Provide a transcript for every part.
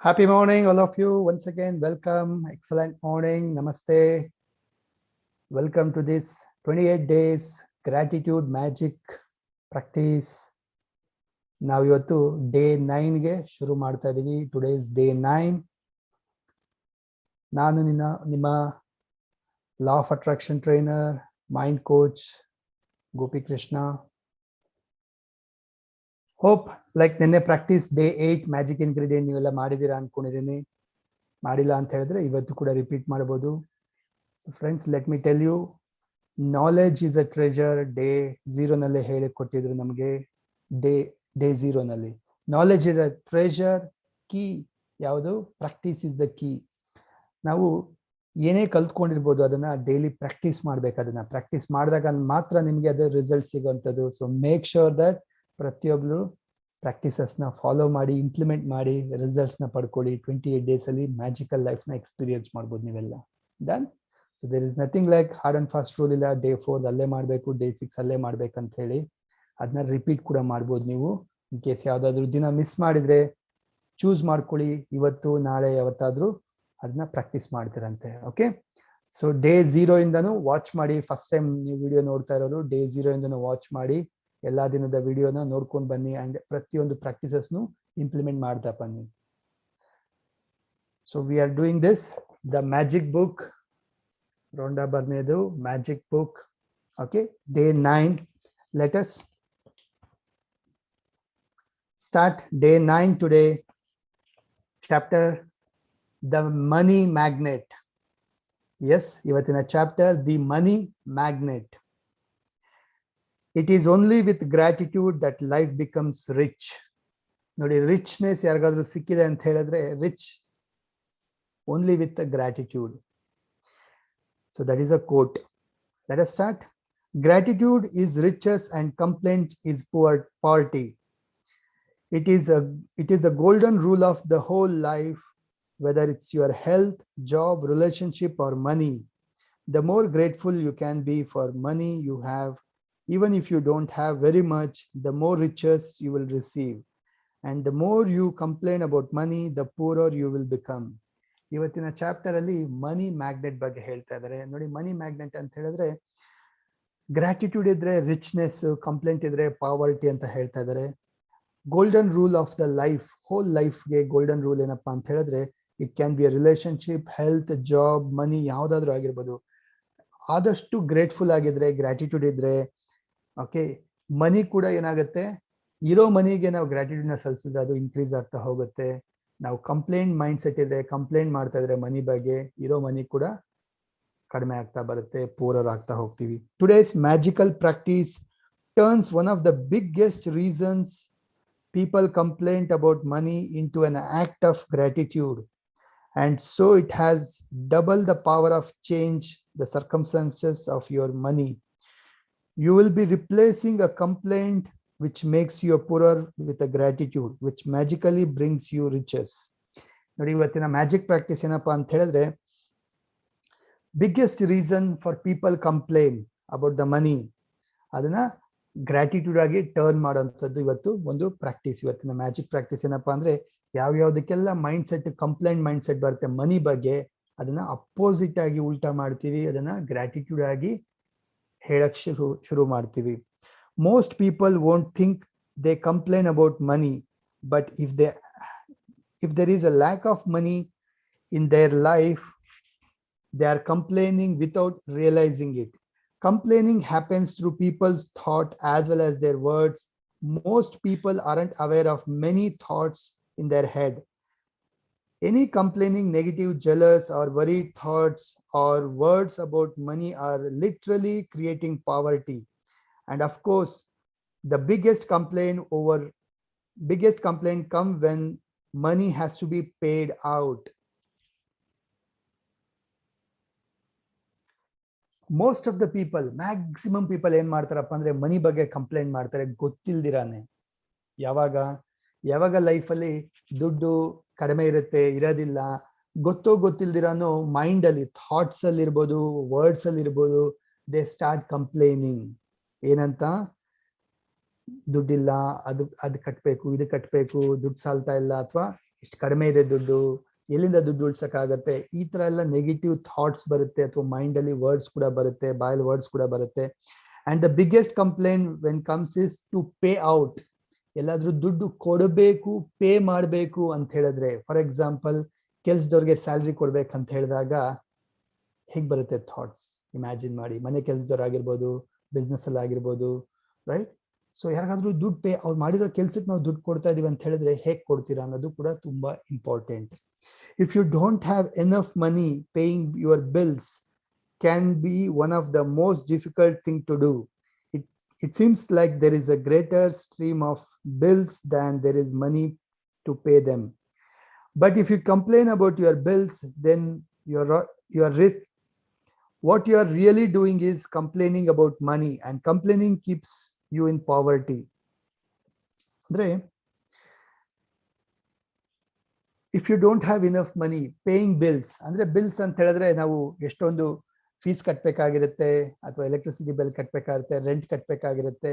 Happy morning, all of you. Once again, welcome. Excellent morning. Namaste. Welcome to this 28 days gratitude magic practice. ನಾವು ಇವತ್ತು day 9 ಗೆ ಶುರು ಮಾಡ್ತಾ ಇದೀವಿ. Today is day 9. ನಾನು ನಿಮ್ಮ law of attraction trainer, mind coach Gopi Krishna. Hope like ನಿನ್ನೆ practice day 8 magic ingredient ನೀವೆಲ್ಲ ಮಾಡಿದ್ದೀರಾ ಅನ್ಕೊಂಡಿದ್ದೀನಿ. ಮಾಡಿಲ್ಲ ಅಂತ ಹೇಳಿದ್ರೆ ಇವತ್ತು ಕೂಡ ರಿಪೀಟ್ ಮಾಡಬಹುದು. So friends, let me tell you, knowledge is a treasure. Day 0 ನಲ್ಲೇ ಹೇಳಿ ಕೊಟ್ಟಿದ್ರು ನಮಗೆ. ಡೇ 0 ನಲ್ಲಿ knowledge is a treasure, key ಯಾವುದು? Practice is the key. ನಾವು ಏನೇ ಕಲ್ತ್ಕೊಂಡಿರ್ಬೋದು ಅದನ್ನ ಡೈಲಿ ಪ್ರಾಕ್ಟೀಸ್ ಮಾಡ್ಬೇಕು. ಅದನ್ನ ಪ್ರಾಕ್ಟೀಸ್ ಮಾಡಿದಾಗ ಮಾತ್ರ ನಿಮಗೆ ಅದರ ರಿಸಲ್ಟ್ ಸಿಗುವಂಥದ್ದು. ಸೊ ಮೇಕ್ ಶೋರ್ ದಟ್ ಪ್ರತಿಯೊಬ್ಬರು ಪ್ರಾಕ್ಟೀಸಸ್ನ ಫಾಲೋ ಮಾಡಿ, ಇಂಪ್ಲಿಮೆಂಟ್ ಮಾಡಿ, ರಿಸಲ್ಟ್ಸ್ನ ಪಡ್ಕೊಳ್ಳಿ. 28 ಡೇಸ್ ಅಲ್ಲಿ ಮ್ಯಾಜಿಕಲ್ ಲೈಫ್ನ ಎಕ್ಸ್ಪೀರಿಯನ್ಸ್ ಮಾಡ್ಬೋದು ನೀವೆಲ್ಲ. Done. So there is nothing like hard and fast rule ಇಲ್ಲ. ಡೇ 4 ಅಲ್ಲೇ ಮಾಡಬೇಕು, ಡೇ 6 ಅಲ್ಲೇ ಮಾಡ್ಬೇಕಂತ ಹೇಳಿ. ಅದನ್ನ ರಿಪೀಟ್ ಕೂಡ ಮಾಡ್ಬೋದು ನೀವು. ಇನ್ ಕೇಸ್ ಯಾವ್ದಾದ್ರು ದಿನ ಮಿಸ್ ಮಾಡಿದ್ರೆ ಚೂಸ್ ಮಾಡ್ಕೊಳ್ಳಿ, ಇವತ್ತು ನಾಳೆ ಯಾವತ್ತಾದ್ರೂ ಅದನ್ನ ಪ್ರಾಕ್ಟೀಸ್ ಮಾಡ್ತೀರಂತೆ. ಓಕೆ. ಸೊ ಡೇ 0 ಇಂದನೂ ವಾಚ್ ಮಾಡಿ. ಫಸ್ಟ್ ಟೈಮ್ ನೀವು ವಿಡಿಯೋ ನೋಡ್ತಾ ಇರೋರು ಡೇ 0 ಇಂದನೂ ವಾಚ್ ಮಾಡಿ, ಎಲ್ಲಾ ದಿನದ ವಿಡಿಯೋನ ನೋಡ್ಕೊಂಡು ಬನ್ನಿ. ಅಂಡ್ ಪ್ರತಿಯೊಂದು ಪ್ರಾಕ್ಟೀಸಸ್ನು ಇಂಪ್ಲಿಮೆಂಟ್ ಮಾಡ್ತಾ ಬನ್ನಿ. So we are doing this the magic book. Rhonda ಬರ್ನೇದು magic book. Okay, day 9. Let us start day 9 today. Chapter the money magnet. Yes, ಇವತ್ತಿನ chapter the money magnet. It is only with gratitude that life becomes rich. ನೋಡಿ, richness ಯಾರಿಗಾದ್ರೂ ಸಿಕ್ಕಿದೆ ಅಂತ ಹೇಳಿದ್ರೆ rich only with gratitude. So that is a quote. Let us start. Gratitude is riches and complaint is poverty. It is the golden rule of the whole life, whether it's your health, job, relationship or money. The more grateful you can be for money you have, even if you don't have very much, the more riches you will receive. And the more you complain about money, the poorer you will become. ಇವತ್ತಿನ chapter ಅಲ್ಲಿ money magnet ಬಗ್ಗೆ ಹೇಳ್ತಾ ಇದ್ದಾರೆ. ನೋಡಿ, money magnet ಅಂತ ಹೇಳಿದ್ರೆ gratitude ಇದ್ರೆ richness, complaint ಇದ್ರೆ ಪಾವರ್ಟಿ ಅಂತ ಹೇಳ್ತಾ ಇದ್ದಾರೆ. Golden rule of the life, whole ಲೈಫ್ಗೆ ಗೋಲ್ಡನ್ ರೂಲ್ ಏನಪ್ಪಾ ಅಂತ ಹೇಳಿದ್ರೆ it can be a relationship, health, job, money, ಯಾವ್ದಾದ್ರು ಆಗಿರ್ಬೋದು. ಆದಷ್ಟು ಗ್ರೇಟ್ಫುಲ್ ಆಗಿದ್ರೆ, ಗ್ರಾಟಿಟ್ಯೂಡ್ ಇದ್ರೆ, ಓಕೆ, ಮನಿ ಕೂಡ ಏನಾಗುತ್ತೆ, ಇರೋ ಮನಿಗೆ ನಾವು ಗ್ರಾಟಿಟ್ಯೂಡ್ ನ ಸಲ್ಲಿಸಿದ್ರೆ ಅದು ಇನ್ಕ್ರೀಸ್ ಆಗ್ತಾ ಹೋಗುತ್ತೆ. ನಾವು ಕಂಪ್ಲೇಂಟ್ ಮೈಂಡ್ ಸೆಟ್ ಇದ್ರೆ, ಕಂಪ್ಲೇಂಟ್ ಮಾಡ್ತಾ ಇದ್ರೆ ಮನಿ ಬಗ್ಗೆ, ಇರೋ ಮನಿ ಕೂಡ ಕಡಿಮೆ ಆಗ್ತಾ ಬರುತ್ತೆ, ಪೂರರ್ ಆಗ್ತಾ ಹೋಗ್ತೀವಿ. Today's magical practice turns one of the biggest reasons people complaint about money into an act of gratitude, and so it has double the power of change the circumstances of your money. You will be replacing a complaint which makes you poorer with a gratitude which magically brings you riches. ನೋಡಿ, ಇವತ್ತಿನ magic practice ಏನಪ್ಪಾ ಅಂತ ಹೇಳಿದ್ರೆ, biggest reason for people complain about the money, ಅದನ್ನ gratitude ಆಗಿ turn ಮಾಡೋಂಥದ್ದು ಇವತ್ತು ಒಂದು practice. ಇವತ್ತಿನ ಮ್ಯಾಜಿಕ್ ಪ್ರಾಕ್ಟೀಸ್ ಏನಪ್ಪಾ ಅಂದ್ರೆ, ಯಾವ್ಯಾವ್ದಕ್ಕೆಲ್ಲ mind set complaint mind set ಬರುತ್ತೆ ಮನಿ ಬಗ್ಗೆ, ಅದನ್ನ ಅಪೋಸಿಟ್ ಆಗಿ ಉಲ್ಟಾ ಮಾಡ್ತೀವಿ, ಅದನ್ನ ಗ್ರಾಟಿಟ್ಯೂಡ್ ಆಗಿ ಹೇಳಕ್ ಶುರು ಮಾಡ್ತೀವಿ. Most people won't think they complain about money, but if there is a lack of money in their life, they are complaining without realizing it. Complaining happens through people's thought as well as their words. Most people aren't aware of many thoughts in their head. Any complaining, negative, jealous or worried thoughts or words about money are literally creating poverty. And of course, the biggest complaint come when money has to be paid out. Most of the people, maximum people ಏನ್ ಮಾಡ್ತಾರಪ್ಪ ಅಂದ್ರೆ ಮನಿ ಬಗ್ಗೆ complaint ಮಾಡ್ತಾರೆ ಗೊತ್ತಿಲ್ದಿರಾನೆ. ಯಾವಾಗ ಲೈಫಲ್ಲಿ ದುಡ್ಡು ಕಡಿಮೆ ಇರುತ್ತೆ, ಇರೋದಿಲ್ಲ, ಗೊತ್ತಿಲ್ದಿರಾನು ಮೈಂಡ್ ಅಲ್ಲಿ, ಥಾಟ್ಸ್ ಅಲ್ಲಿ ಇರ್ಬೋದು, ವರ್ಡ್ಸ್ ಅಲ್ಲಿ ಇರ್ಬೋದು, ದೇ ಸ್ಟಾರ್ಟ್ ಕಂಪ್ಲೇನಿಂಗ್. ಏನಂತ? ದುಡ್ಡಿಲ್ಲ, ಅದು ಕಟ್ಬೇಕು, ಇದು ಕಟ್ಬೇಕು, ದುಡ್ಡು ಸಾಲ್ತಾ ಇಲ್ಲ, ಅಥವಾ ಇಷ್ಟು ಕಡಿಮೆ ಇದೆ ದುಡ್ಡು, ಎಲ್ಲಿಂದ ದುಡ್ಡು ಉಳ್ಸಕ್ಕಾಗತ್ತೆ, ಈ ತರ ಎಲ್ಲ ನೆಗೆಟಿವ್ ಥಾಟ್ಸ್ ಬರುತ್ತೆ, ಅಥವಾ ಮೈಂಡ್ ಅಲ್ಲಿ ವರ್ಡ್ಸ್ ಕೂಡ ಬರುತ್ತೆ, ಬಾಯಲ್ಲಿ ವರ್ಡ್ಸ್ ಕೂಡ ಬರುತ್ತೆ. And the biggest complaint when comes is to pay out. ಎಲ್ಲಾದ್ರೂ ದುಡ್ಡು ಕೊಡಬೇಕು, ಪೇ ಮಾಡಬೇಕು ಅಂತ ಹೇಳಿದ್ರೆ, ಫಾರ್ ಎಕ್ಸಾಂಪಲ್ ಕೆಲ್ಸದವ್ರಿಗೆ ಸ್ಯಾಲ್ರಿ ಕೊಡ್ಬೇಕಂತ ಹೇಳಿದಾಗ ಹೇಗ್ ಬರುತ್ತೆ ಥಾಟ್ಸ್, ಇಮ್ಯಾಜಿನ್ ಮಾಡಿ. ಮನೆ ಕೆಲ್ಸದವ್ರು ಆಗಿರ್ಬೋದು, ಬಿಸ್ನೆಸ್ ಅಲ್ಲಿ ಆಗಿರ್ಬೋದು, ರೈಟ್? ಸೊ ಯಾರಿಗಾದ್ರೂ ದುಡ್ಡು ಪೇ, ಅವ್ರು ಮಾಡಿರೋ ಕೆಲ್ಸಕ್ಕೆ ನಾವು ದುಡ್ಡು ಕೊಡ್ತಾ ಇದೀವಿ ಅಂತ ಹೇಳಿದ್ರೆ ಹೇಗ್ ಕೊಡ್ತೀರಾ ಅನ್ನೋದು ಕೂಡ ತುಂಬಾ important. If you don't have enough money, paying your bills can be one of the most difficult thing to do. It seems like there is a greater stream of bills than there is money to pay them. But if you complain about your bills, then you're rich. What you are really doing is complaining about money, and complaining keeps you in poverty. Andre, if you don't have enough money, paying bills, andre bills ಅಂತ ಹೇಳಿದ್ರೆ ನಾವು ಎಷ್ಟೊಂದು fees ಕಟ್ಟಬೇಕಾಗಿರುತ್ತೆ, ಅಥವಾ electricity bill ಕಟ್ಟಬೇಕಾಗಿರುತ್ತೆ, rent ಕಟ್ಟಬೇಕಾಗಿರುತ್ತೆ,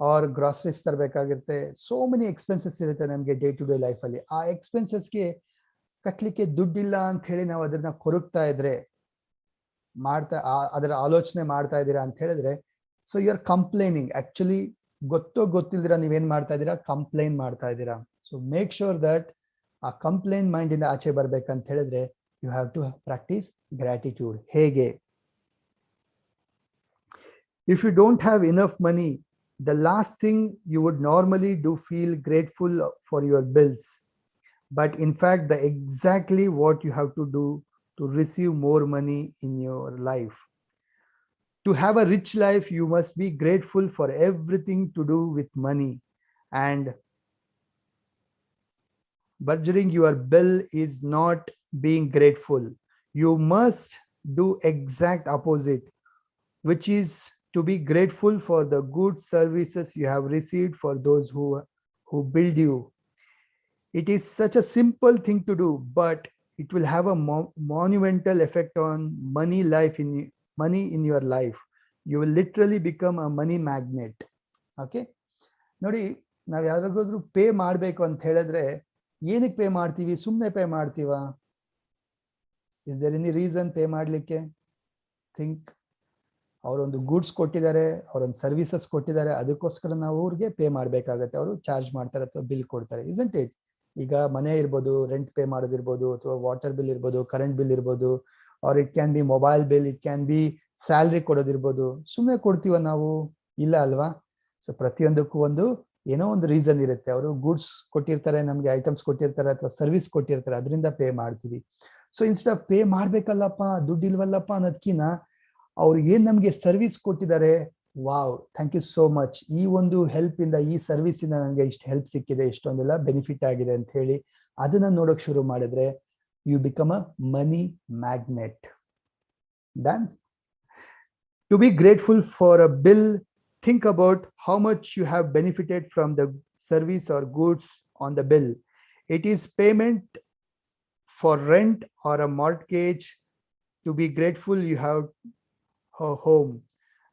or groceries ತರಬೇಕಾಗಿರುತ್ತೆ. So many expenses ಇರುತ್ತೆ ನಮಗೆ ಡೇ ಟು ಡೇ ಲೈಫ್ ಅಲ್ಲಿ. ಆ ಎಕ್ಸ್ಪೆನ್ಸಸ್ಗೆ ಕಟ್ಟಲಿಕ್ಕೆ ದುಡ್ಡಿಲ್ಲ ಅಂತ ಹೇಳಿ ನಾವು ಅದನ್ನ ಕೊರಗ್ತಾ ಇದ್ರೆ, ಅದರ ಆಲೋಚನೆ ಮಾಡ್ತಾ ಇದ್ದೀರಾ ಅಂತ ಹೇಳಿದ್ರೆ, so you are complaining. Actually ಗೊತ್ತಿಲ್ದಿರ ನೀವೇನ್ ಮಾಡ್ತಾ ಇದ್ದೀರಾ, ಕಂಪ್ಲೇನ್ ಮಾಡ್ತಾ ಇದ್ದೀರಾ. ಸೊ ಮೇಕ್ ಶೋರ್ ದಟ್ ಆ ಕಂಪ್ಲೇಂಟ್ ಮೈಂಡ್ ಇಂದ ಆಚೆ ಬರ್ಬೇಕಂತ ಹೇಳಿದ್ರೆ you have to practice gratitude. ಹೇಗೆ? If you don't have enough money, the last thing you would normally do feel grateful for your bills. But in fact, the exactly what you have to do to receive more money in your life. To have a rich life, you must be grateful for everything to do with money. And budgeting your bill is not being grateful. You must do exact opposite, which is to be grateful for the good services you have received for those who build you. It is such a simple thing to do, but it will have a monumental effect on money in your life. You will literally become a money magnet. Okay, ನೋಡಿ, ನಾವ್ ಯಾರಿಗಾದ್ರೂ pay ಮಾಡ್ಬೇಕು ಅಂತ ಹೇಳಿದ್ರೆ ಏನಕ್ಕೆ pay ಮಾಡ್ತೀವಿ? ಸುಮ್ಮನೆ pay ಮಾಡ್ತೀವಾ? Is there any reason pay ಮಾಡ್ಲಿಕ್ಕೆ? ಥಿಂಕ್. ಅವರೊಂದು ಗೂಡ್ಸ್ ಕೊಟ್ಟಿದ್ದಾರೆ, ಅವರೊಂದು ಸರ್ವಿಸಸ್ ಕೊಟ್ಟಿದ್ದಾರೆ, ಅದಕ್ಕೋಸ್ಕರ ನಾವು ಅವ್ರಿಗೆ ಪೇ ಮಾಡ್ಬೇಕಾಗತ್ತೆ. ಅವರು ಚಾರ್ಜ್ ಮಾಡ್ತಾರೆ ಅಥವಾ ಬಿಲ್ ಕೊಡ್ತಾರೆ, ಇಸಂಟ್ ಇಟ್? ಈಗ ಮನೆ ಇರ್ಬೋದು, ರೆಂಟ್ ಪೇ ಮಾಡೋದಿರ್ಬೋದು, ಅಥವಾ ವಾಟರ್ ಬಿಲ್ ಇರ್ಬೋದು, ಕರೆಂಟ್ ಬಿಲ್ ಇರ್ಬೋದು, or it can be mobile bill, it can be salary ಕೊಡೋದಿರ್ಬೋದು. ಸುಮ್ಮನೆ ಕೊಡ್ತೀವ ನಾವು? ಇಲ್ಲ ಅಲ್ವಾ? ಸೊ ಪ್ರತಿಯೊಂದಕ್ಕೂ ಏನೋ ಒಂದು ರೀಸನ್ ಇರುತ್ತೆ. ಅವರು ಗೂಡ್ಸ್ ಕೊಟ್ಟಿರ್ತಾರೆ, ನಮ್ಗೆ ಐಟಮ್ಸ್ ಕೊಟ್ಟಿರ್ತಾರೆ, ಅಥವಾ ಸರ್ವಿಸ್ ಕೊಟ್ಟಿರ್ತಾರೆ, ಅದರಿಂದ ಪೇ ಮಾಡ್ತೀವಿ. ಸೊ ಇನ್ಸ್ಟೆಡ್ ಆಫ್ ಪೇ ಮಾಡ್ಬೇಕಲ್ಲಪ್ಪ, ದುಡ್ಡಿಲ್ವಲ್ಲಪ್ಪ ಅನ್ನೋದ್ಕಿನ್ನ ಅವ್ರಿಗೆ ಏನ್ ನಮ್ಗೆ ಸರ್ವಿಸ್ ಕೊಟ್ಟಿದ್ದಾರೆ, wow, thank you so much, ಈ ಒಂದು ಹೆಲ್ಪ್ ಇಂದ, ಈ ಸರ್ವಿಸ್ ಇಂದ ನನಗೆ ಇಷ್ಟು ಹೆಲ್ಪ್ ಸಿಕ್ಕಿದೆ, ಇಷ್ಟೊಂದೆಲ್ಲ ಬೆನಿಫಿಟ್ ಆಗಿದೆ ಅಂತ ಹೇಳಿ ಅದನ್ನ ನೋಡಕ್ ಶುರು ಮಾಡಿದ್ರೆ you become a money magnet. Done. To be grateful for a bill, think about how much you have benefited from the service or goods on the bill. It is payment for rent or a mortgage. To be grateful you have a home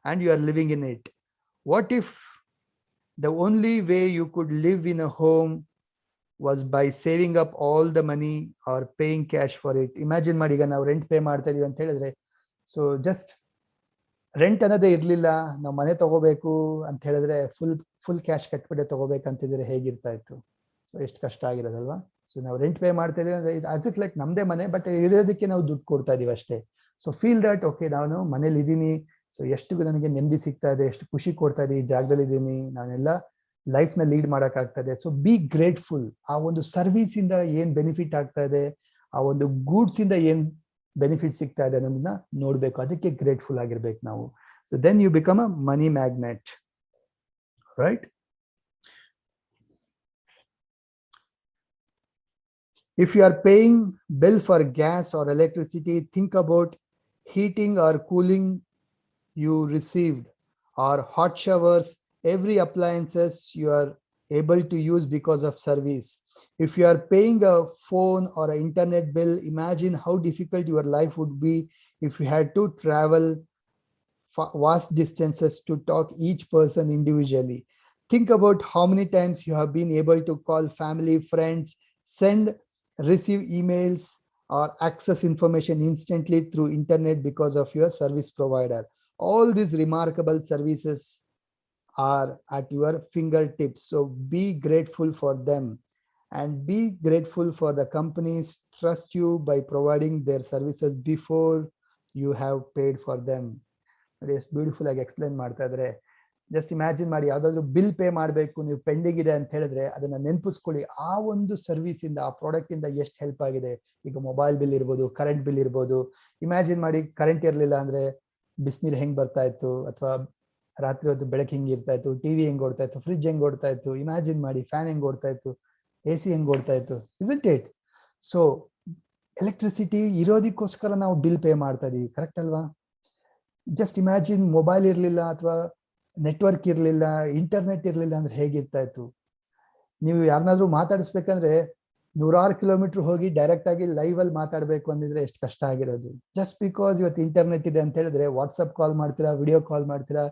and you are living in it. What if the only way you could live in a home was by saving up all the money or paying cash for it? Imagine ಮಾಡಿ, ಈಗ ನಾವು rent pay ಮಾಡ್ತಾ ಇದೀವಿ ಅಂತ ಹೇಳಿದ್ರೆ, so just rent ಅನ್ನೋದೇ ಇರ್ಲಿಲ್ಲ, ನಾವು ಮನೆ ತಗೋಬೇಕು ಅಂತ ಹೇಳಿದ್ರೆ ಫುಲ್ ಕ್ಯಾಶ್ ಕಟ್ಬಿಟ್ಟೆ ತಗೋಬೇಕಂತಿದ್ರೆ ಹೇಗಿರ್ತಾ ಇತ್ತು? ಸೊ ಎಷ್ಟು ಕಷ್ಟ ಆಗಿರೋದಲ್ವಾ? ಸೊ ನಾವು ರೆಂಟ್ ಪೇ ಮಾಡ್ತಾ ಇದೀವಿ ಅಂದ್ರೆ ಆಸ್ ಇಟ್ ಲೈಕ್ ನಮ್ದೇ ಮನೆ, ಬಟ್ ಇರೋದಕ್ಕೆ ನಾವು ದುಡ್ಡು ಕೊಡ್ತಾ ಇದೀವಿ ಅಷ್ಟೇ. ಸೊ ಫೀಲ್ ದಟ್ ಓಕೆ, ನಾನು ಮನೇಲಿ ಇದ್ದೀನಿ, ಸೊ ಎಷ್ಟು ನನಗೆ ನೆಮ್ಮದಿ ಸಿಗ್ತಾ ಇದೆ, ಎಷ್ಟು ಖುಷಿ ಕೊಡ್ತಾ ಇದೆ, ಈ ಜಾಗದಲ್ಲಿ ಇದ್ದೀನಿ, ನಾನೆಲ್ಲ ಲೈಫ್ ನ ಲೀಡ್ ಮಾಡಕ್ ಆಗ್ತಾ ಇದೆ. So be grateful. ಆ ಒಂದು ಸರ್ವಿಸ್ ಇಂದ ಏನ್ ಬೆನಿಫಿಟ್ ಆಗ್ತಾ ಇದೆ, ಆ ಒಂದು ಗೂಡ್ಸ್ ಇಂದ ಏನ್ ಬೆನಿಫಿಟ್ ಸಿಗ್ತಾ ಇದೆ ಅನ್ನೋದನ್ನ ನೋಡ್ಬೇಕು, ಅದಕ್ಕೆ ಗ್ರೇಟ್ಫುಲ್ ಆಗಿರ್ಬೇಕು ನಾವು. So then you become a money magnet, right? If you are paying bill for gas or electricity, think about heating or cooling you received, or hot showers, every appliances you are able to use because of service. If you are paying a phone or an internet bill, imagine how difficult your life would be if you had to travel vast distances to talk each person individually. Think about how many times you have been able to call family, friends, send receive emails or access information instantly through internet because of your service provider. All these remarkable services are at your fingertips. So be grateful for them and be grateful for the companies trust you by providing their services before you have paid for them. ಎಷ್ಟು beautiful ಆಗಿ explain ಮಾಡ್ತಾ ಇದ್ದಾರೆ. Just imagine ಮಾಡಿ, ಯಾವ್ದಾದ್ರು bill pay ಮಾಡಬೇಕು, ನೀವು pending ಇದೆ ಅಂತ ಹೇಳಿದ್ರೆ ಅದನ್ನ ನೆನಪಿಸ್ಕೊಳ್ಳಿ. ಆ ಒಂದು ಸರ್ವಿಸ್ ಇಂದ, ಆ ಪ್ರಾಡಕ್ಟ್ ಇಂದ ಎಷ್ಟು ಹೆಲ್ಪ್ ಆಗಿದೆ. ಈಗ ಮೊಬೈಲ್ ಬಿಲ್ ಇರ್ಬೋದು, ಕರೆಂಟ್ ಬಿಲ್ ಇರ್ಬೋದು. ಇಮ್ಯಾಜಿನ್ ಮಾಡಿ, ಕರೆಂಟ್ ಇರಲಿಲ್ಲ ಅಂದ್ರೆ ಬಿಸಿನೀರು ಹೆಂಗ್ ಬರ್ತಾ ಇತ್ತು, ಅಥವಾ ರಾತ್ರಿ ಹೊತ್ತು ಬೆಳಕು ಹೆಂಗ್ ಇರ್ತಾ ಇತ್ತು, ಟಿವಿ ಹೆಂಗ್ ಓಡ್ತಾ ಇತ್ತು, ಫ್ರಿಡ್ಜ್ ಹೆಂಗ್ ಓಡ್ತಾ ಇತ್ತು. ಇಮ್ಯಾಜಿನ್ ಮಾಡಿ, ಫ್ಯಾನ್ ಹೆಂಗ್ ಓಡ್ತಾ ಇತ್ತು, AC ಹೆಂಗ್ ಓಡ್ತಾ ಇತ್ತು. Isn't it? ಸೊ ಎಲೆಕ್ಟ್ರಿಸಿಟಿ ಇರೋದಕ್ಕೋಸ್ಕರ ನಾವು ಬಿಲ್ ಪೇ ಮಾಡ್ತಾ ಇದೀವಿ, ಕರೆಕ್ಟ್ ಅಲ್ವಾ? ಜಸ್ಟ್ ಇಮ್ಯಾಜಿನ್, ಮೊಬೈಲ್ ಇರಲಿಲ್ಲ ಅಥವಾ ನೆಟ್ವರ್ಕ್ ಇರಲಿಲ್ಲ, ಇಂಟರ್ನೆಟ್ ಇರಲಿಲ್ಲ ಅಂದ್ರೆ ಹೇಗಿರ್ತಾ ಇತ್ತು. ನೀವು ಯಾರನ್ನಾದ್ರೂ ಮಾತಾಡಿಸ್ಬೇಕಂದ್ರೆ 100 ಕಿಲೋಮೀಟರ್ ಹೋಗಿ ಡೈರೆಕ್ಟ್ ಆಗಿ ಲೈವ್ ಅಲ್ಲಿ ಮಾತಾಡ್ಬೇಕು ಅಂದಿದ್ರೆ ಎಷ್ಟು ಕಷ್ಟ ಆಗಿರೋದು. ಜಸ್ಟ್ ಬಿಕಾಸ್ ಇವತ್ತು ಇಂಟರ್ನೆಟ್ ಇದೆ ಅಂತ ಹೇಳಿದ್ರೆ ವಾಟ್ಸಪ್ ಕಾಲ್ ಮಾಡ್ತೀರಾ, ವಿಡಿಯೋ ಕಾಲ್ ಮಾಡ್ತೀರಾ,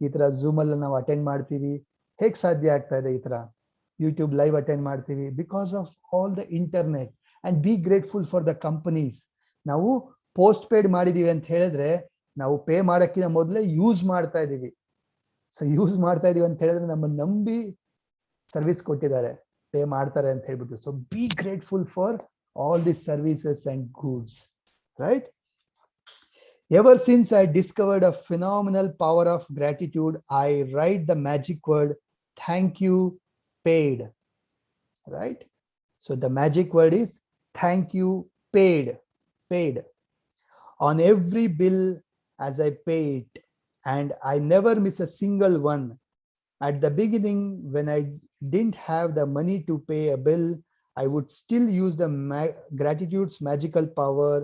ಈ ತರ ಝೂಮ್ ಅಲ್ಲಿ ನಾವು ಅಟೆಂಡ್ ಮಾಡ್ತೀವಿ. ಹೇಗ್ ಸಾಧ್ಯ ಆಗ್ತಾ ಇದೆ ಈ ತರ? ಯೂಟ್ಯೂಬ್ ಲೈವ್ ಅಟೆಂಡ್ ಮಾಡ್ತೀವಿ because of all the internet. And B grateful for the companies. ನಾವು ಪೋಸ್ಟ್ ಪೇಡ್ ಮಾಡಿದೀವಿ ಅಂತ ಹೇಳಿದ್ರೆ ನಾವು ಪೇ ಮಾಡಕ್ಕಿಂತ ಮೊದಲೇ ಯೂಸ್ ಮಾಡ್ತಾ ಇದೀವಿ. ಸೊ ಯೂಸ್ ಮಾಡ್ತಾ ಇದೀವಿ ಅಂತ ಹೇಳಿದ್ರೆ ನಮ್ಮನ್ನು ನಂಬಿ ಸರ್ವಿಸ್ ಕೊಟ್ಟಿದ್ದಾರೆ, ಪೇ ಮಾಡ್ತಾರೆ ಅಂತ ಹೇಳ್ಬಿಟ್ಟು. So B grateful for all the services and goods, right? Ever since I discovered a phenomenal power of gratitude, I write the magic word, thank you, paid, right? So the magic word is thank you, paid, paid. On every bill as I pay it, and I never miss a single one. At the beginning, when I didn't have the money to pay a bill, I would still use the gratitude's magical power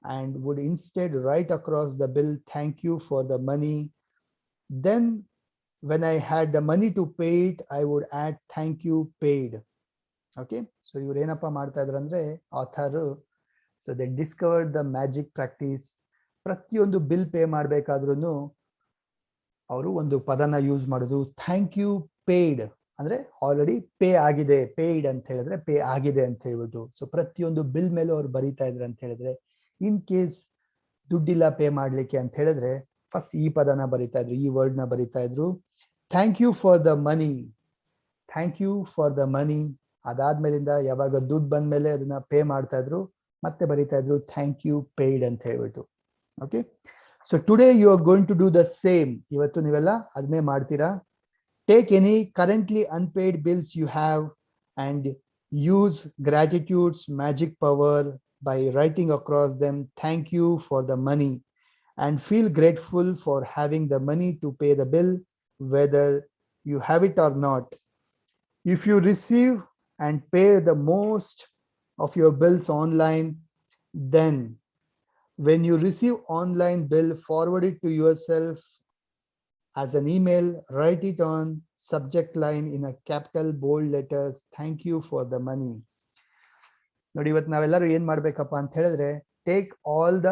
and would instead write across the bill, thank you for the money. Then when I had the money to pay it, I would add thank you, paid. Okay, so ಇವ್ರು ಏನಪ್ಪ ಮಾಡ್ತಾ ಇದ್ರು ಅಂದ್ರೆ author, so they discovered the magic practice. ಪ್ರತಿಯೊಂದು bill pay ಮಾಡ್ಬೇಕಾದ್ರೂ ಅವರು ಒಂದು ಪದನ use ಮಾಡೋದು, ಥ್ಯಾಂಕ್ ಯು, ಪೇಯ್ಡ್. ಅಂದ್ರೆ ಆಲ್ರೆಡಿ ಪೇ ಆಗಿದೆ, ಪೇಯ್ಡ್ ಅಂತ ಹೇಳಿದ್ರೆ ಪೇ ಆಗಿದೆ ಅಂತ ಹೇಳ್ಬಿಟ್ಟು. ಸೊ ಪ್ರತಿಯೊಂದು ಬಿಲ್ ಮೇಲೂ ಅವ್ರು ಬರೀತಾ ಇದ್ರು ಅಂತ ಹೇಳಿದ್ರೆ, ಇನ್ ಕೇಸ್ ದುಡ್ಡಿಲ್ಲ ಪೇ ಮಾಡ್ಲಿಕ್ಕೆ ಅಂತ ಹೇಳಿದ್ರೆ ಫಸ್ಟ್ ಈ ಪದನ ಬರೀತಾ ಇದ್ರು, ಈ ವರ್ಡ್ ನ ಬರೀತಾ ಇದ್ರು, thank you for the money, thank you for the money. ಅದಾದ್ಮೇಲಿಂದ ಯಾವಾಗ ದುಡ್ಡು ಬಂದ್ಮೇಲೆ ಅದನ್ನ ಪೇ ಮಾಡ್ತಾ ಇದ್ರು, ಮತ್ತೆ ಬರೀತಾ ಇದ್ರು ಥ್ಯಾಂಕ್ ಯು, ಪೇಯ್ಡ್ ಅಂತ ಹೇಳ್ಬಿಟ್ಟು. Okay, so today you are going to do the same. ಇವತ್ತು ನೀವೆಲ್ಲ ಅದನ್ನೇ ಮಾಡ್ತೀರಾ. Take any currently unpaid bills you have and use gratitude's magic power by writing across them, thank you for the money, and feel grateful for having the money to pay the bill, whether you have it or not. If you receive and pay the most of your bills online, then when you receive online bill, forward it to yourself as an email, write it on subject line in a capital bold letters, thank you for the money. ನೋಡಿ, ಇವತ್ತು ನಾವೆಲ್ಲರೂ ಏನ್ ಮಾಡ್ಬೇಕಪ್ಪ ಅಂತ ಹೇಳಿದ್ರೆ, take all the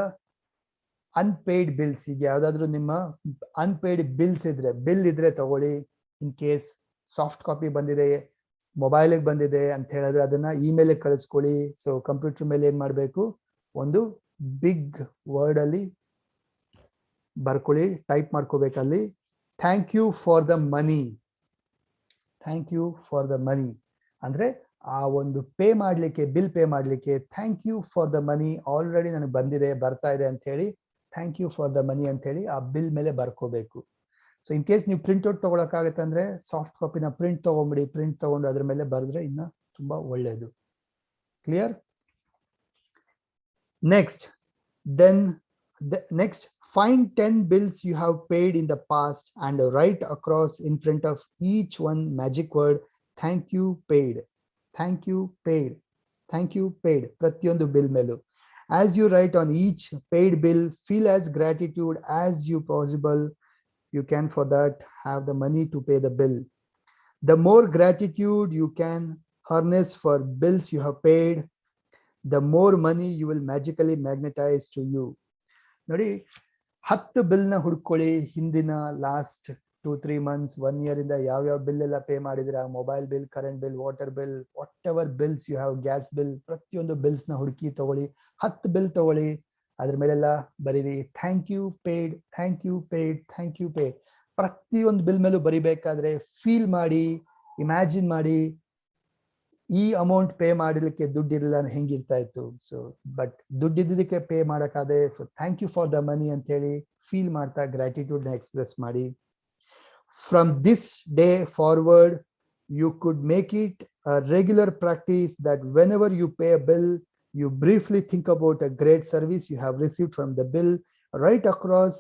unpaid bills. ಈಗ ಯಾವ್ದಾದ್ರು ನಿಮ್ಮ ಅನ್ಪೇಯ್ಡ್ ಬಿಲ್ಸ್ ಇದ್ರೆ, ಬಿಲ್ ಇದ್ರೆ ತಗೊಳ್ಳಿ. ಇನ್ ಕೇಸ್ ಸಾಫ್ಟ್ ಕಾಪಿ ಬಂದಿದೆ, ಮೊಬೈಲಿಗೆ ಬಂದಿದೆ ಅಂತ ಹೇಳಿದ್ರೆ ಅದನ್ನ ಇಮೇಲ್ ಕಳಿಸ್ಕೊಳ್ಳಿ. ಸೊ ಕಂಪ್ಯೂಟರ್ ಮೇಲೆ ಏನ್ ಮಾಡ್ಬೇಕು, ಒಂದು ಬಿಗ್ ವರ್ಡ್ ಅಲ್ಲಿ ಬರ್ಕೊಳ್ಳಿ, ಟೈಪ್ ಮಾಡ್ಕೋಬೇಕಲ್ಲಿ, thank you for the money, thank you for the money. ಅಂದ್ರೆ ಆ ಒಂದು ಪೇ ಮಾಡ್ಲಿಕ್ಕೆ, ಬಿಲ್ ಪೇ ಮಾಡ್ಲಿಕ್ಕೆ thank you for the money, already ನನಗೆ ಬಂದಿದೆ, ಬರ್ತಾ ಇದೆ ಅಂತ ಹೇಳಿ thank you for the money ಅಂತ ಹೇಳಿ ಆ ಬಿಲ್ ಮೇಲೆ ಬರ್ಕೋಬೇಕು. ಸೊ ಇನ್ ಕೇಸ್ ನೀವು ಪ್ರಿಂಟ್ಔಟ್ ತಗೊಳಕಾಗತ್ತೆ ಅಂದ್ರೆ ಸಾಫ್ಟ್ ಕಾಪಿನ ಪ್ರಿಂಟ್ ತಗೊಂಬಿಡಿ, ಪ್ರಿಂಟ್ ತಗೊಂಡು ಅದ್ರ ಮೇಲೆ ಬರೆದ್ರೆ ಇನ್ನ ತುಂಬಾ ಒಳ್ಳೇದು. Clear? Next, next find 10 bills you have paid in the past and write across in front of each one magic word, thank you, paid, thank you, paid, thank you, paid. ಪ್ರತಿಯೊಂದು bill ಮೇಲೂ as you write on each paid bill, feel as gratitude as you possible you can for that have the money to pay the bill. The more gratitude you can harness for bills you have paid, the more money you will magically magnetize to you. ನೋಡಿ, 10 ಬಿಲ್ನ ಹುಡ್ಕೊಳ್ಳಿ, ಹಿಂದಿನ last 2-3 months 1 year ಇಂದ ಯಾವ bill ಎಲ್ಲ pay ಮಾಡಿದಿರಾ, mobile bill, current bill, water bill, whatever bills you have, gas bill, ಪ್ರತಿಯೊಂದು bills ನ ಹುಡುಕಿ ತಗೊಳ್ಳಿ, 10 ಬಿಲ್ ತಗೊಳ್ಳಿ, ಅದ್ರ ಮೇಲೆಲ್ಲ ಬರೀರಿ thank you paid, thank you paid, thank you paid. ಪ್ರತಿಯೊಂದು ಬಿಲ್ ಮೇಲೂ ಬರಿಬೇಕಾದ್ರೆ ಫೀಲ್ ಮಾಡಿ, ಇಮ್ಯಾಜಿನ್ ಮಾಡಿ, ಈ ಅಮೌಂಟ್ ಪೇ ಮಾಡಲಿಕ್ಕೆ ದುಡ್ಡಿರಲಿಲ್ಲ ಹೆಂಗಿರ್ತಾ ಇತ್ತು. ಸೊ ಬಟ್ ದುಡ್ಡಿದ್ದಕ್ಕೆ ಪೇ ಮಾಡೋಕ್ಕಾದೆ. So thank you for the money ಅಂತ ಹೇಳಿ ಫೀಲ್ ಮಾಡ್ತಾ ಗ್ರಾಟಿಟ್ಯೂಡ್ ನ ಎಕ್ಸ್ಪ್ರೆಸ್ ಮಾಡಿ. From this day forward you could make it a regular practice that whenever you pay a bill, you briefly think about a great service you have received from the bill. Right across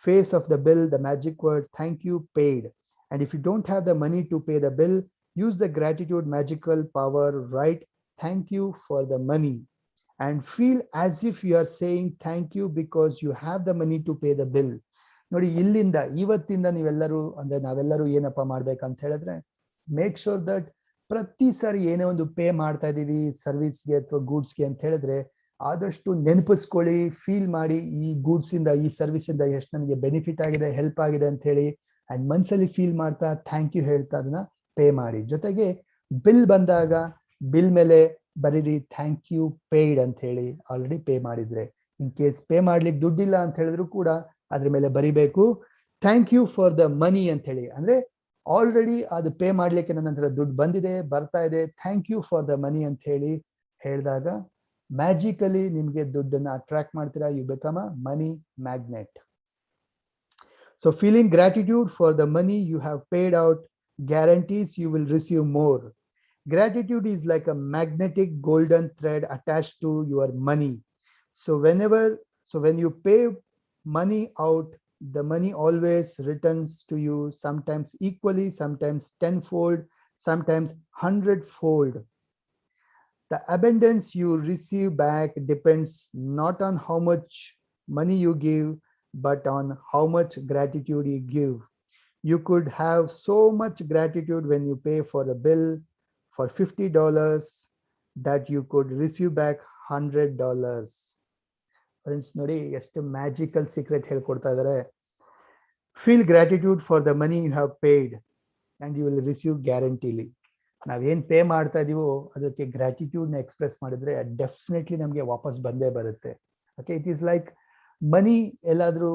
face of the bill, the magic word thank you paid. And if you don't have the money to pay the bill, use the gratitude magical power, write thank you for the money and feel as if you are saying thank you because you have the money to pay the bill. ನೋಡಿ, ಇಲ್ಲಿಂದ ಇವತ್ತಿಂದ ನೀವೆಲ್ಲರೂ ಅಂದ್ರೆ ನಾವೆಲ್ಲರೂ ಏನಪ್ಪಾ ಮಾಡ್ಬೇಕಂತ ಹೇಳಿದ್ರೆ, make sure that ಪ್ರತಿ ಸಾರಿ ಏನೇ ಒಂದು ಪೇ ಮಾಡ್ತಾ ಇದೀವಿ ಸರ್ವಿಸ್ಗೆ ಅಥವಾ ಗೂಡ್ಸ್ಗೆ ಅಂತ ಹೇಳಿದ್ರೆ ಆದಷ್ಟು ನೆನಪಿಸ್ಕೊಳ್ಳಿ, ಫೀಲ್ ಮಾಡಿ, ಈ ಗೂಡ್ಸ್ ಇಂದ, ಈ ಸರ್ವಿಸ್ ಇಂದ ಎಷ್ಟು ನನಗೆ ಬೆನಿಫಿಟ್ ಆಗಿದೆ, ಹೆಲ್ಪ್ ಆಗಿದೆ ಅಂತ ಹೇಳಿ, ಅಂಡ್ ಮನ್ಸಲ್ಲಿ ಫೀಲ್ ಮಾಡ್ತಾ ಥ್ಯಾಂಕ್ ಯು ಹೇಳ್ತಾ ಅದನ್ನ ಪೇ ಮಾಡಿ. ಜೊತೆಗೆ ಬಿಲ್ ಬಂದಾಗ ಬಿಲ್ ಮೇಲೆ ಬರೀರಿ ಥ್ಯಾಂಕ್ ಯು ಪೇಯ್ಡ್ ಅಂತ ಹೇಳಿ, ಆಲ್ರೆಡಿ ಪೇ ಮಾಡಿದ್ರೆ. ಇನ್ ಕೇಸ್ ಪೇ ಮಾಡ್ಲಿಕ್ಕೆ ದುಡ್ಡಿಲ್ಲ ಅಂತ ಹೇಳಿದ್ರು ಕೂಡ ಅದ್ರ ಮೇಲೆ ಬರಿಬೇಕು thank you for the money ಅಂತ ಹೇಳಿ. ಅಂದ್ರೆ ಆಲ್ರೆಡಿ ಅದು ಪೇ ಮಾಡ್ಲಿಕ್ಕೆ ನನ್ನ ಹತ್ರ ದುಡ್ಡು ಬಂದಿದೆ, ಬರ್ತಾ ಇದೆ, thank you for the money ಅಂತ ಹೇಳಿ ಹೇಳಿದಾಗ ಮ್ಯಾಜಿಕಲಿ ನಿಮ್ಗೆ ದುಡ್ಡನ್ನ ಅಟ್ರಾಕ್ಟ್ ಮಾಡ್ತೀರಾ. You become a money magnet. So feeling gratitude for the money you have paid out guarantees you will receive more. Gratitude is like a magnetic golden thread attached to your money. So when you pay money out, the money always returns to you, sometimes equally, sometimes tenfold, sometimes 100-fold. The abundance you receive back depends not on how much money you give, but on how much gratitude you give. You could have so much gratitude when you pay for a bill for $50 that you could receive back $100. Friends ನೋಡಿ ಎಷ್ಟು magical secret ಹೇಳ್ಕೊಡ್ತಾ ಇದ್ದಾರೆ. Feel gratitude for the money you have paid and you will receive guaranteedly. ನಾವೇನ್ pay ಮಾಡ್ತಾ ಇದೀವೋ ಅದಕ್ಕೆ gratitude ನ express ಮಾಡಿದ್ರೆ definitely ನಮಗೆ ವಾಪಸ್ ಬಂದೇ ಬರುತ್ತೆ. ಓಕೆ, ಇಟ್ ಈಸ್ ಲೈಕ್ ಮನಿ ಎಲ್ಲಾದ್ರೂ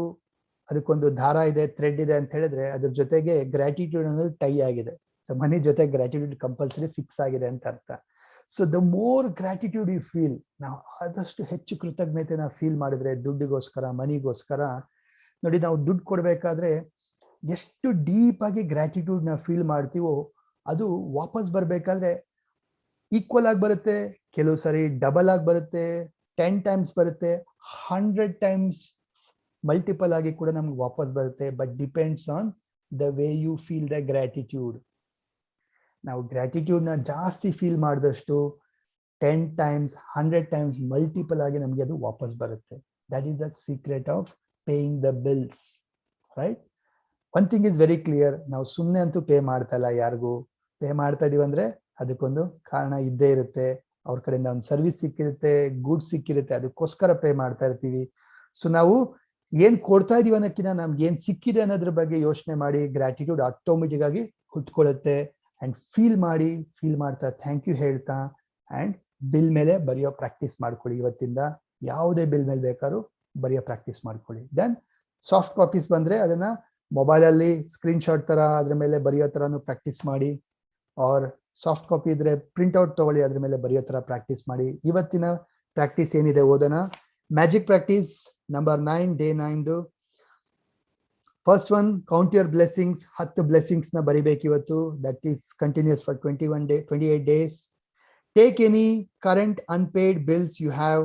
ಅದಕ್ಕೊಂದು ದಾರ ಇದೆ, ಥ್ರೆಡ್ ಇದೆ ಅಂತ ಹೇಳಿದ್ರೆ ಅದ್ರ ಜೊತೆಗೆ ಗ್ರಾಟಿಟ್ಯೂಡ್ ಅನ್ನೋದು ಟೈ ಆಗಿದೆ. ಸೊ ಮನಿ ಜೊತೆ ಗ್ರಾಟಿಟ್ಯೂಡ್ ಕಂಪಲ್ಸರಿ ಫಿಕ್ಸ್ ಆಗಿದೆ ಅಂತ ಅರ್ಥ. So the more gratitude you feel, ನಾವು ಆದಷ್ಟು ಹೆಚ್ಚು ಕೃತಜ್ಞತೆ ನಾವು ಫೀಲ್ ಮಾಡಿದ್ರೆ ದುಡ್ಡಿಗೋಸ್ಕರ, ಮನಿಗೋಸ್ಕರ. ನೋಡಿ, ನಾವು ದುಡ್ಡು ಕೊಡ್ಬೇಕಾದ್ರೆ ಎಷ್ಟು ಡೀಪ್ ಆಗಿ ಗ್ರಾಟಿಟ್ಯೂಡ್ ನಾವು ಫೀಲ್ ಮಾಡ್ತೀವೋ ಅದು ವಾಪಸ್ ಬರ್ಬೇಕಾದ್ರೆ ಈಕ್ವಲ್ ಆಗಿ ಬರುತ್ತೆ, ಕೆಲವು ಸರಿ ಡಬಲ್ ಆಗಿ ಬರುತ್ತೆ, 10 times ಬರುತ್ತೆ, 100 times ಮಲ್ಟಿಪಲ್ ಆಗಿ ಕೂಡ ನಮ್ಗೆ ವಾಪಸ್ ಬರುತ್ತೆ. But depends on the way you feel the gratitude. ನಾವು ಗ್ರಾಟಿಟ್ಯೂಡ್ ನ ಜಾಸ್ತಿ ಫೀಲ್ ಮಾಡಿದಷ್ಟು 10 times 100 times ಮಲ್ಟಿಪಲ್ ಆಗಿ ನಮ್ಗೆ ಅದು ವಾಪಸ್ ಬರುತ್ತೆ. That is the secret of paying the bills, right? One thing is very clear, ನಾವು ಸುಮ್ಮನೆ ಅಂತೂ ಪೇ ಮಾಡ್ತಾ ಇಲ್ಲ. ಯಾರಿಗೂ ಪೇ ಮಾಡ್ತಾ ಇದೀವಿ ಅಂದ್ರೆ ಅದಕ್ಕೊಂದು ಕಾರಣ ಇದ್ದೇ ಇರುತ್ತೆ. ಅವ್ರ ಕಡೆಯಿಂದ ಒಂದು ಸರ್ವಿಸ್ ಸಿಕ್ಕಿರುತ್ತೆ, ಗೂಡ್ಸ್ ಸಿಕ್ಕಿರುತ್ತೆ, ಅದಕ್ಕೋಸ್ಕರ ಪೇ ಮಾಡ್ತಾ ಇರ್ತೀವಿ. ಸೊ ನಾವು ಏನ್ ಕೊಡ್ತಾ ಇದೀವಿ ಅನ್ನೋಕ್ಕಿಂತ ನಮ್ಗೆ ಏನ್ ಸಿಕ್ಕಿದೆ ಅನ್ನೋದ್ರ ಬಗ್ಗೆ ಯೋಚನೆ ಮಾಡಿ ಗ್ರಾಟಿಟ್ಯೂಡ್ ಆಟೋಮೆಟಿಕ್ ಆಗಿ ಹುಟ್ಕೊಳ್ಳುತ್ತೆ. ಅಂಡ್ ಫೀಲ್ ಮಾಡ್ತಾ ಥ್ಯಾಂಕ್ ಯು ಹೇಳ್ತಾ ಅಂಡ್ ಬಿಲ್ ಮೇಲೆ ಬರೆಯೋ ಪ್ರಾಕ್ಟೀಸ್ ಮಾಡ್ಕೊಳ್ಳಿ. ಇವತ್ತಿಂದ ಯಾವುದೇ ಬಿಲ್ ಮೇಲೆ ಬೇಕಾದ್ರೂ ಬರೆಯೋ ಪ್ರಾಕ್ಟೀಸ್ ಮಾಡ್ಕೊಳ್ಳಿ. ದೆನ್ ಸಾಫ್ಟ್ ಕಾಪೀಸ್ ಬಂದ್ರೆ ಅದನ್ನ ಮೊಬೈಲ್ ಅಲ್ಲಿ ಸ್ಕ್ರೀನ್ ಶಾಟ್ ತರ ಅದ್ರ ಮೇಲೆ ಬರೆಯೋ ತರನು ಪ್ರಾಕ್ಟೀಸ್ ಮಾಡಿ, ಆರ್ ಸಾಫ್ಟ್ ಕಾಪಿ ಇದ್ರೆ ಪ್ರಿಂಟ್ ಔಟ್ ತಗೊಳ್ಳಿ, ಅದ್ರ ಮೇಲೆ ಬರೆಯೋ ತರ ಪ್ರಾಕ್ಟೀಸ್ ಮಾಡಿ. ಇವತ್ತಿನ ಪ್ರಾಕ್ಟೀಸ್ ಏನಿದೆ ಓದೋಣ. Magic practice number 9, day 9. First one, count your blessings. 10 blessings ನ ಬರಿಬೇಕು ಇವತ್ತು. That is continues for 28 days. Take any current unpaid bills you have.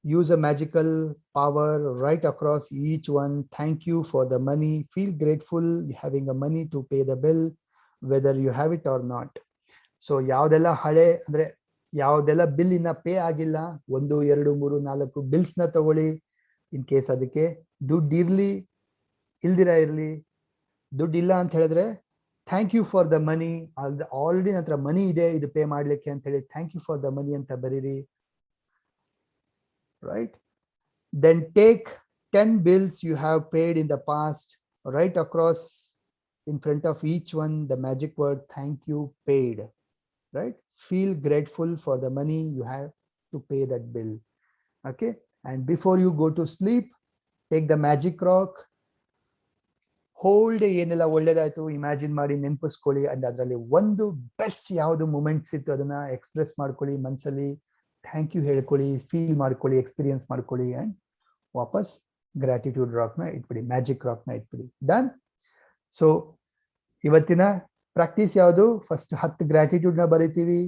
Use a magical power right across each one. Thank you for the money. Feel grateful having a money to pay the bill, whether you have it or not. So ಯಾವ್ದೆಲ್ಲ ಹಳೆ ಅಂದ್ರೆ ಯಾವ್ದೆಲ್ಲ bill ಇನ್ನ pay ಆಗಿಲ್ಲ, 1, 2, 3, 4 bills ನ ತಗೊಳ್ಳಿ. In case ಅದಕ್ಕೆ ದುಡ್ಡು ಇರ್ಲಿ ಇಲ್ದಿರ ಇರ್ಲಿ, ದುಡ್ಡು ಇಲ್ಲ ಅಂತ ಹೇಳಿದ್ರೆ thank you for the money. Already ನನ್ನ ಹತ್ರ ಮನಿ ಇದೆ ಇದು ಪೇ ಮಾಡ್ಲಿಕ್ಕೆ ಅಂತ ಹೇಳಿ thank you for the money ಅಂತ ಬರೀರಿ, right? Then take 10 bills you have paid in the past right across in front of each one the magic word thank you paid, right? Feel grateful for the money you have to pay that bill. Okay, and before you go to sleep, take the magic rock, whole day ಏನೆಲ್ಲ ಒಳ್ಳೇದಾಯ್ತು imagine ಮಾಡಿ ನೆನಪಿಸ್ಕೊಳ್ಳಿ, and ಅದರಲ್ಲಿ ಒಂದು best ಯಾವುದು moments ಇತ್ತು ಅದನ್ನ express ಮಾಡ್ಕೊಳ್ಳಿ, ಮನಸ್ಸಲ್ಲಿ ಥ್ಯಾಂಕ್ ಯು ಹೇಳ್ಕೊಳ್ಳಿ, ಫೀಲ್ ಮಾಡ್ಕೊಳ್ಳಿ, ಎಕ್ಸ್ಪೀರಿಯನ್ಸ್ ಮಾಡ್ಕೊಳ್ಳಿ, ಅಂಡ್ ವಾಪಸ್ ಗ್ರಾಟಿಟ್ಯೂಡ್ ರಾಕ್ನ ಇಟ್ಬಿಡಿ, ಮ್ಯಾಜಿಕ್ ರಾಕ್ನ ಇಟ್ಬಿಡಿ. ಡನ್. ಸೊ ಇವತ್ತಿನ ಪ್ರಾಕ್ಟೀಸ್ ಯಾವುದು? ಫಸ್ಟ್ 10 ಗ್ರಾಟಿಟ್ಯೂಡ್ನ ಬರಿತೀವಿ.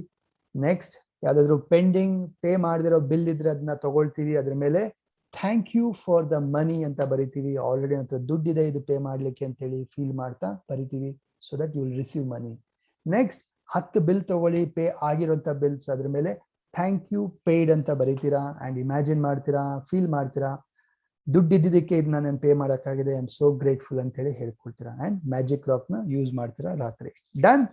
ನೆಕ್ಸ್ಟ್ ಯಾವ್ದಾದ್ರು ಪೆಂಡಿಂಗ್ ಪೇ ಮಾಡದಿರೋ ಬಿಲ್ ಇದ್ರೆ ಅದನ್ನ ತಗೊಳ್ತೀವಿ, ಅದ್ರ ಮೇಲೆ thank you for the money ಅಂತ ಬರಿತೀವಿ. ಆಲ್ರೆಡಿ ನನ್ನ ಹತ್ರ ದುಡ್ಡಿದೆ ಇದು ಪೇ ಮಾಡ್ಲಿಕ್ಕೆ ಅಂತ ಹೇಳಿ ಫೀಲ್ ಮಾಡ್ತಾ ಬರಿತೀವಿ, so that you will receive money. Next 10 bill ತಗೊಳ್ಳಿ, ಪೇ ಆಗಿರೋಂಥ ಬಿಲ್ಸ್, ಅದ್ರ ಮೇಲೆ ಥ್ಯಾಂಕ್ ಯು ಪೇಯ್ಡ್ ಅಂತ ಬರಿತೀರಾ ಅಂಡ್ ಇಮ್ಯಾಜಿನ್ ಮಾಡ್ತೀರಾ, ಫೀಲ್ ಮಾಡ್ತೀರಾ, ದುಡ್ಡಿದ್ದಕ್ಕೆ ಇದನ್ನ ನಾನು ಪೇ ಮಾಡೋಕ್ಕಾಗಿದೆ, ಐ ಆಮ್ ಸೋ ಗ್ರೇಟ್ಫುಲ್ ಅಂತ ಹೇಳಿ ಹೇಳ್ಕೊಳ್ತೀರಾ, ಅಂಡ್ ಮ್ಯಾಜಿಕ್ ರಾಕ್ನ ಯೂಸ್ ಮಾಡ್ತೀರಾ ರಾತ್ರಿ. Done.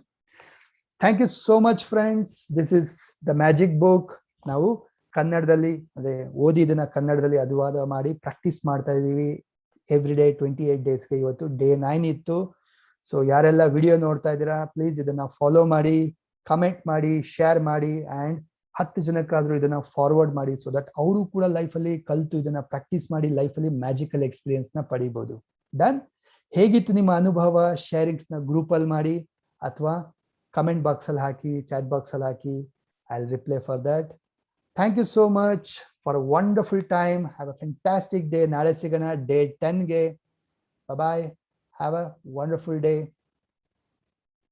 Thank you so much friends. This is the magic book. ನಾವು ಕನ್ನಡದಲ್ಲಿ ಅಂದ್ರೆ ಓದಿ ಇದನ್ನ ಕನ್ನಡದಲ್ಲಿ ಅನುವಾದ ಮಾಡಿ ಪ್ರಾಕ್ಟೀಸ್ ಮಾಡ್ತಾ ಇದೀವಿ ಎವ್ರಿ ಡೇ 28 ಡೇಸ್ಗೆ. ಇವತ್ತು ಡೇ 9 ಇತ್ತು. ಸೊ ಯಾರೆಲ್ಲ ವಿಡಿಯೋ ನೋಡ್ತಾ ಇದ್ದೀರಾ ಪ್ಲೀಸ್ ಇದನ್ನ ಫಾಲೋ ಮಾಡಿ, ಕಮೆಂಟ್ ಮಾಡಿ, ಶೇರ್ ಮಾಡಿ, ಅಂಡ್ 10 ಜನಕ್ಕಾದ್ರೂ ಇದನ್ನ ಫಾರ್ವರ್ಡ್ ಮಾಡಿ, ಸೊ ದಟ್ ಅವರು ಕೂಡ ಲೈಫಲ್ಲಿ ಕಲ್ತು ಇದನ್ನ ಪ್ರಾಕ್ಟೀಸ್ ಮಾಡಿ ಲೈಫಲ್ಲಿ ಮ್ಯಾಜಿಕಲ್ ಎಕ್ಸ್ಪೀರಿಯನ್ಸ್ ನ ಪಡಿಬಹುದು. ಡನ್. ಹೇಗಿತ್ತು ನಿಮ್ಮ ಅನುಭವ? ಶೇರಿಂಗ್ಸ್ ನ ಗ್ರೂಪ್ ಅಲ್ಲಿ ಮಾಡಿ ಅಥವಾ ಕಮೆಂಟ್ ಬಾಕ್ಸ್ ಅಲ್ಲಿ ಹಾಕಿ, ಚಾಟ್ ಬಾಕ್ಸ್ ಅಲ್ಲಿ ಹಾಕಿ. I will reply for that. Thank you so much for a wonderful time. Have a fantastic day. Nale sigana day 10 ge. Bye bye. Have a wonderful day.